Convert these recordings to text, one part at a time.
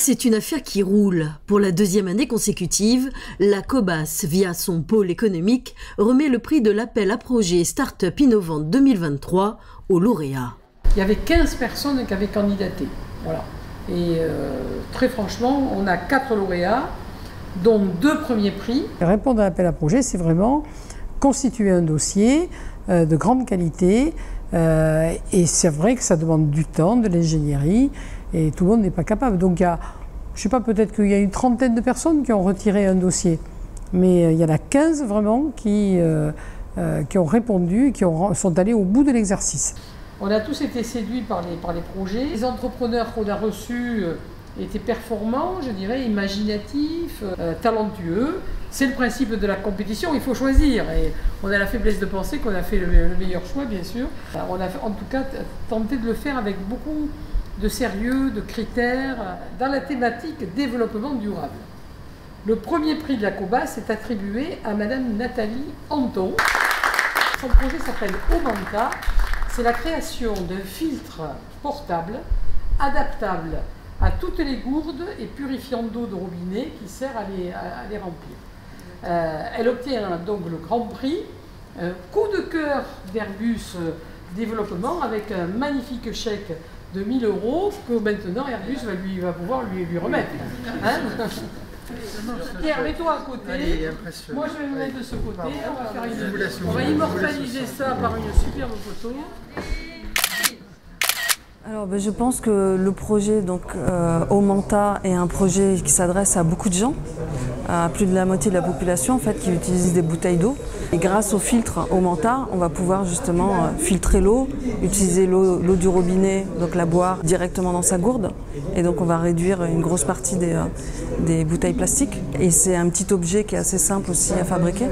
C'est une affaire qui roule. Pour la deuxième année consécutive, la Cobas, via son pôle économique, remet le prix de l'appel à projet Start-up Innovante 2023 aux lauréats. Il y avait 15 personnes qui avaient candidaté. Voilà. Et très franchement, on a 4 lauréats, dont 2 premiers prix. Répondre à l'appel à projet, c'est vraiment constituer un dossier de grande qualité. Et c'est vrai que ça demande du temps, de l'ingénierie, et tout le monde n'est pas capable. Donc il y a, je ne sais pas, peut-être qu'il y a une trentaine de personnes qui ont retiré un dossier. Mais il y en a 15 vraiment qui ont répondu et qui sont allés au bout de l'exercice. On a tous été séduits par les projets. Les entrepreneurs qu'on a reçus étaient performants, je dirais, imaginatifs, talentueux. C'est le principe de la compétition, il faut choisir. Et on a la faiblesse de penser qu'on a fait le meilleur choix, bien sûr. On a en tout cas tenté de le faire avec beaucoup de sérieux, de critères, dans la thématique développement durable. Le premier prix de la Cobas est attribué à Madame Nathalie Anton. Son projet s'appelle Omanta. C'est la création d'un filtre portable, adaptable à toutes les gourdes et purifiant d'eau de robinet qui sert à les remplir. Elle obtient donc le grand prix, coup de cœur d'Airbus Développement avec un magnifique chèque de 1 000 € que maintenant Airbus va pouvoir lui remettre. Hein? Pierre, mets-toi à côté. Allez, moi je vais me mettre de ce côté. On va immortaliser ça par une superbe photo. Alors, je pense que le projet Omanta est un projet qui s'adresse à beaucoup de gens, à plus de la moitié de la population en fait, qui utilise des bouteilles d'eau. Et grâce au filtre Omanta, on va pouvoir justement filtrer l'eau, utiliser l'eau du robinet, donc la boire directement dans sa gourde. Et donc on va réduire une grosse partie des bouteilles plastiques. Et c'est un petit objet qui est assez simple aussi à fabriquer.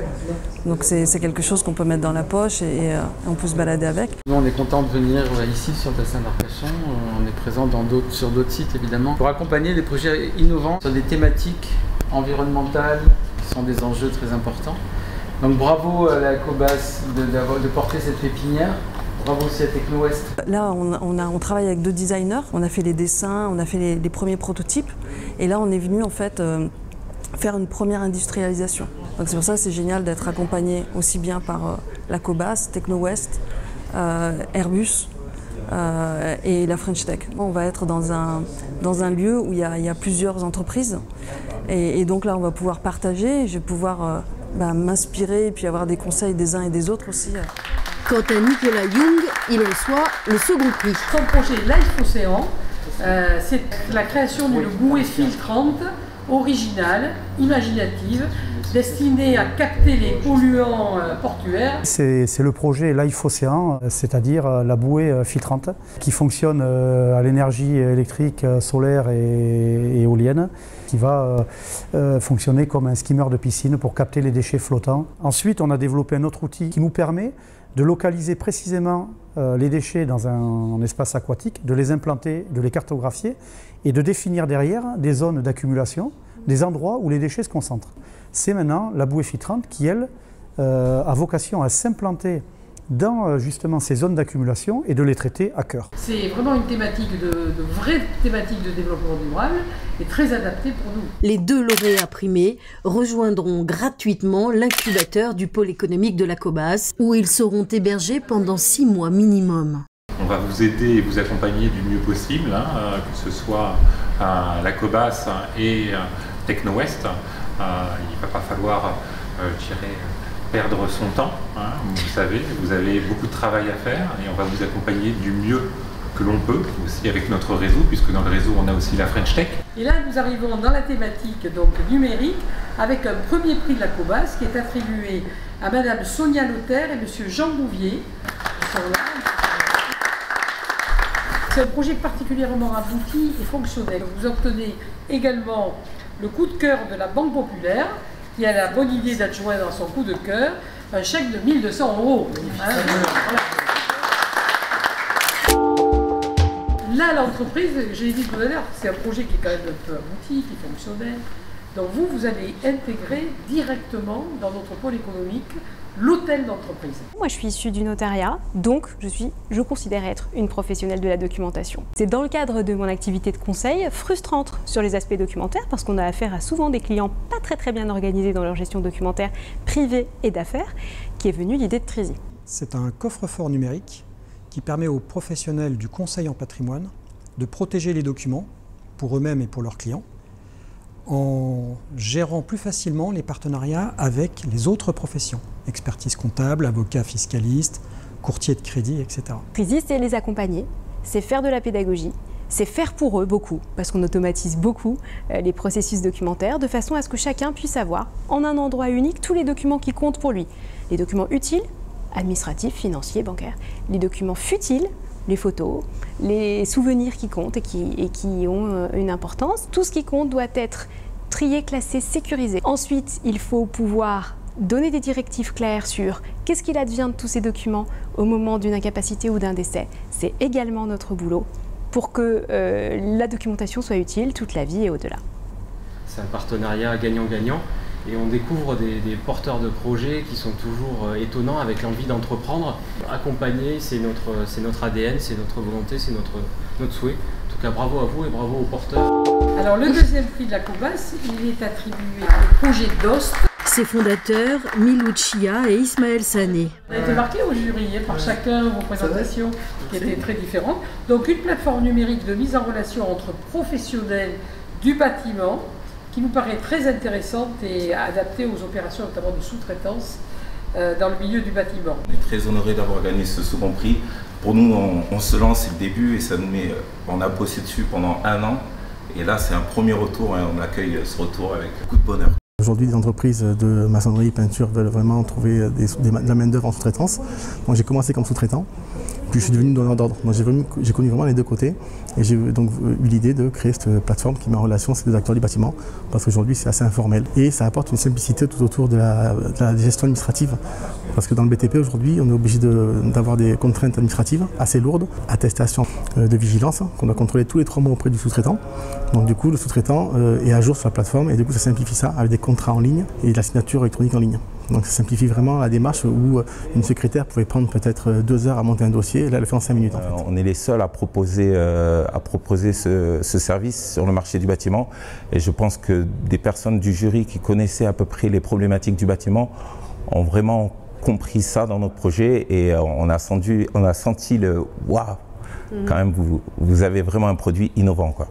Donc c'est quelque chose qu'on peut mettre dans la poche et on peut se balader avec. Nous on est content de venir ici sur le bassin d'Arcachon. On est présent sur d'autres sites évidemment pour accompagner les projets innovants sur des thématiques environnementales qui sont des enjeux très importants. Donc bravo à la Cobas de porter cette pépinière. Bravo aussi à Techno-West. Là, on travaille avec 2 designers. On a fait les dessins, on a fait les premiers prototypes. Et là, on est venu en fait faire une première industrialisation. Donc c'est pour ça que c'est génial d'être accompagné aussi bien par la Cobas, Techno-West, Airbus et la French Tech. On va être dans un lieu où il y a plusieurs entreprises. Et donc là, on va pouvoir partager. Je vais pouvoir m'inspirer et puis avoir des conseils des uns et des autres aussi. Quant à Nicolas Young, il reçoit le second prix. Son projet Life Océan, c'est la création d'une bouée filtrante, originale, imaginative, destinée à capter les polluants portuaires. C'est le projet Life Océan, c'est-à-dire la bouée filtrante qui fonctionne à l'énergie électrique, solaire et éolienne, qui va fonctionner comme un skimmer de piscine pour capter les déchets flottants. Ensuite, on a développé un autre outil qui nous permet de localiser précisément les déchets dans un espace aquatique, de les implanter, de les cartographier et de définir derrière des zones d'accumulation, des endroits où les déchets se concentrent. C'est maintenant la bouée filtrante qui, elle, a vocation à s'implanter dans justement ces zones d'accumulation et de les traiter à cœur. C'est vraiment une thématique de vraie thématique de développement durable et très adaptée pour nous. Les 2 lauréats primés rejoindront gratuitement l'incubateur du pôle économique de la Cobas où ils seront hébergés pendant 6 mois minimum. On va vous aider et vous accompagner du mieux possible, que ce soit la Cobas et Techno-West. Il ne va pas falloir, perdre son temps, vous savez, vous avez beaucoup de travail à faire et on va vous accompagner du mieux que l'on peut, aussi avec notre réseau, puisque dans le réseau on a aussi la French Tech. Et là nous arrivons dans la thématique donc numérique avec un premier prix de la Cobas qui est attribué à Madame Sonia Lothaire et Monsieur Jean Bouvier. C'est un projet particulièrement abouti et fonctionnel. Vous obtenez également le coup de cœur de la Banque Populaire qui a la bonne idée d'adjoindre dans son coup de cœur un chèque de 1 200 €. Voilà. Là, l'entreprise, j'ai dit tout à l'heure, c'est un projet qui est quand même un peu abouti, qui est fonctionnel. Donc vous allez intégrer directement dans notre pôle économique l'hôtel d'entreprise. Moi, je suis issue du notariat, donc je considère être une professionnelle de la documentation. C'est dans le cadre de mon activité de conseil, frustrante sur les aspects documentaires, parce qu'on a affaire à souvent des clients pas très bien organisés dans leur gestion documentaire privée et d'affaires, qui est venue l'idée de Trizy. C'est un coffre-fort numérique qui permet aux professionnels du conseil en patrimoine de protéger les documents pour eux-mêmes et pour leurs clients, en gérant plus facilement les partenariats avec les autres professions, expertise comptable, avocat fiscaliste, courtier de crédit, etc. Trizy, c'est les accompagner, c'est faire de la pédagogie, c'est faire pour eux beaucoup, parce qu'on automatise beaucoup les processus documentaires, de façon à ce que chacun puisse avoir, en un endroit unique, tous les documents qui comptent pour lui. Les documents utiles, administratifs, financiers, bancaires, les documents futiles, les photos, les souvenirs qui comptent et qui ont une importance. Tout ce qui compte doit être trié, classé, sécurisé. Ensuite, il faut pouvoir donner des directives claires sur qu'est-ce qu'il advient de tous ces documents au moment d'une incapacité ou d'un décès. C'est également notre boulot pour que la documentation soit utile toute la vie et au-delà. C'est un partenariat gagnant-gagnant. Et on découvre des porteurs de projets qui sont toujours étonnants, avec l'envie d'entreprendre. Accompagner, c'est notre ADN, c'est notre volonté, c'est notre souhait. En tout cas, bravo à vous et bravo aux porteurs. Alors le deuxième prix de la COBAS, il est attribué au projet DOST. Ses fondateurs, Milou Chia et Ismaël Sané. On a été marqué au jury par chacun vos présentations qui étaient très différentes. Donc une plateforme numérique de mise en relation entre professionnels du bâtiment, qui nous paraît très intéressante et adaptée aux opérations notamment de sous-traitance dans le milieu du bâtiment. On est très honoré d'avoir gagné ce second prix. Pour nous, on se lance, c'est le début et ça nous met, on a bossé dessus pendant 1 an et là c'est un premier retour et on accueille ce retour avec beaucoup de bonheur. Aujourd'hui, les entreprises de maçonnerie, peinture veulent vraiment trouver de la main-d'œuvre en sous-traitance. Donc j'ai commencé comme sous-traitant, puis je suis devenu donneur d'ordre. Donc j'ai connu vraiment les deux côtés et j'ai donc eu l'idée de créer cette plateforme qui met en relation ces deux acteurs du bâtiment parce qu'aujourd'hui c'est assez informel et ça apporte une simplicité tout autour de la gestion administrative. Parce que dans le BTP aujourd'hui, on est obligé d'avoir des contraintes administratives assez lourdes, attestation de vigilance qu'on doit contrôler tous les 3 mois auprès du sous-traitant. Donc du coup, le sous-traitant est à jour sur la plateforme et du coup ça simplifie ça avec des contrats en ligne et de la signature électronique en ligne. Donc ça simplifie vraiment la démarche où une secrétaire pouvait prendre peut-être 2 heures à monter un dossier, et là elle le fait en 5 minutes en fait. On est les seuls à proposer ce service sur le marché du bâtiment et je pense que des personnes du jury qui connaissaient à peu près les problématiques du bâtiment ont vraiment compris ça dans notre projet et on a senti le waouh, quand même vous avez vraiment un produit innovant quoi.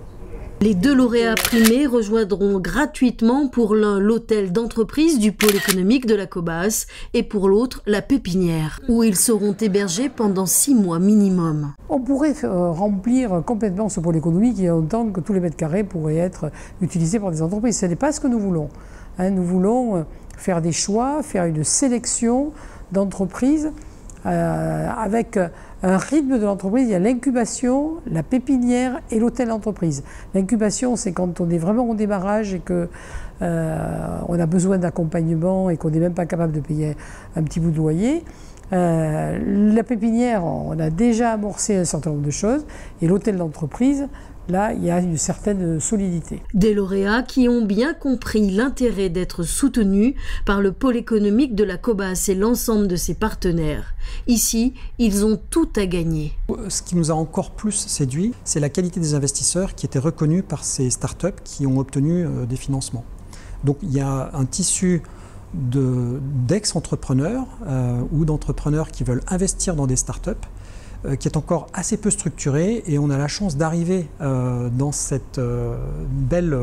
Les 2 lauréats primés rejoindront gratuitement pour l'un l'hôtel d'entreprise du pôle économique de la COBAS et pour l'autre la pépinière, où ils seront hébergés pendant 6 mois minimum. On pourrait remplir complètement ce pôle économique et autant que tous les mètres carrés pourraient être utilisés par des entreprises. Ce n'est pas ce que nous voulons. Nous voulons faire des choix, faire une sélection d'entreprises avec un rythme de l'entreprise. Il y a l'incubation, la pépinière et l'hôtel d'entreprise. L'incubation, c'est quand on est vraiment au démarrage et qu'on a besoin d'accompagnement et qu'on n'est même pas capable de payer un petit bout de loyer. La pépinière, on a déjà amorcé un certain nombre de choses. Et l'hôtel d'entreprise, là, il y a une certaine solidité. Des lauréats qui ont bien compris l'intérêt d'être soutenus par le pôle économique de la COBAS et l'ensemble de ses partenaires. Ici, ils ont tout à gagner. Ce qui nous a encore plus séduit, c'est la qualité des investisseurs qui étaient reconnus par ces startups qui ont obtenu des financements. Donc il y a un tissu d'ex-entrepreneurs ou d'entrepreneurs qui veulent investir dans des startups qui est encore assez peu structuré et on a la chance d'arriver dans cette belle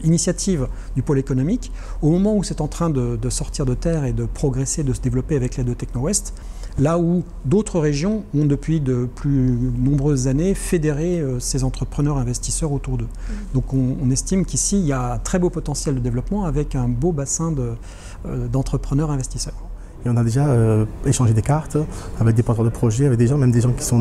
initiative du pôle économique au moment où c'est en train de sortir de terre et de progresser, de se développer avec l'aide de Techno-Ouest, là où d'autres régions ont depuis de plus nombreuses années fédéré ces entrepreneurs investisseurs autour d'eux. Donc on estime qu'ici il y a un très beau potentiel de développement avec un beau bassin d'entrepreneurs investisseurs. Et on a déjà échangé des cartes avec des porteurs de projets, avec des gens, même des gens qui sont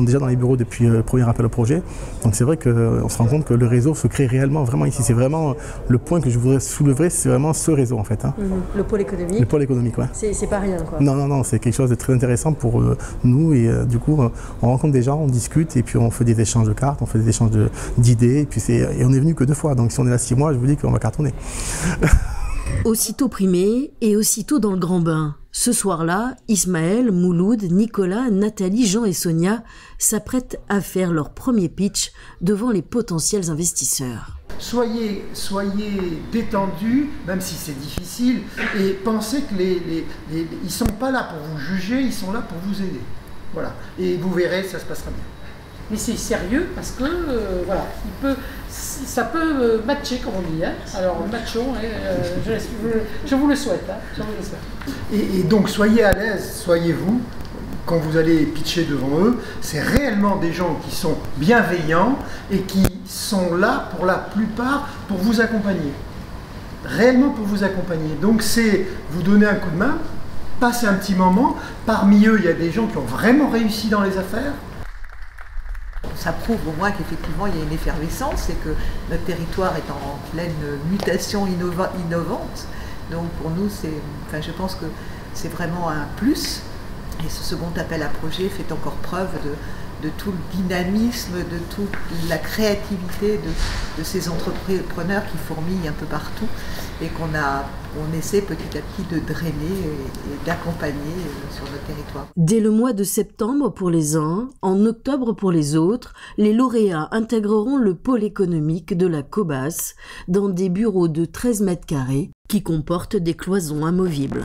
déjà dans les bureaux depuis le premier appel au projet. Donc c'est vrai qu'on se rend compte que le réseau se crée réellement, vraiment ici. C'est vraiment le point que je voudrais soulever, c'est vraiment ce réseau en fait. Hein. Le pôle économique. Le pôle économique, ouais. C'est pas rien, quoi. Non, c'est quelque chose de très intéressant pour nous. Et du coup, on rencontre des gens, on discute et puis on fait des échanges de cartes, on fait des échanges d'idées. Et on est venu que 2 fois. Donc si on est là 6 mois, je vous dis qu'on va cartonner. Aussitôt primé et aussitôt dans le grand bain. Ce soir-là, Ismaël, Mouloud, Nicolas, Nathalie, Jean et Sonia s'apprêtent à faire leur premier pitch devant les potentiels investisseurs. Soyez détendus, même si c'est difficile, et pensez que ils sont pas là pour vous juger, ils sont là pour vous aider. Voilà. Et vous verrez, ça se passera bien. Mais c'est sérieux parce que voilà, ça peut matcher, comme on dit. Hein. Alors matchons, je vous le souhaite. Hein, je vous le souhaite. Et donc soyez à l'aise, soyez-vous, quand vous allez pitcher devant eux, c'est réellement des gens qui sont bienveillants et qui sont là pour la plupart pour vous accompagner. Réellement pour vous accompagner. Donc c'est vous donner un coup de main, passer un petit moment. Parmi eux, il y a des gens qui ont vraiment réussi dans les affaires. Ça prouve au moins qu'effectivement il y a une effervescence et que notre territoire est en pleine mutation innovante. Donc pour nous, je pense que c'est vraiment un plus. Et ce second appel à projet fait encore preuve de tout le dynamisme, de toute la créativité de ces entrepreneurs qui fourmillent un peu partout et qu'on essaie petit à petit de drainer et d'accompagner sur notre territoire. Dès le mois de septembre pour les uns, en octobre pour les autres, les lauréats intégreront le pôle économique de la Cobas dans des bureaux de 13 mètres carrés qui comportent des cloisons amovibles.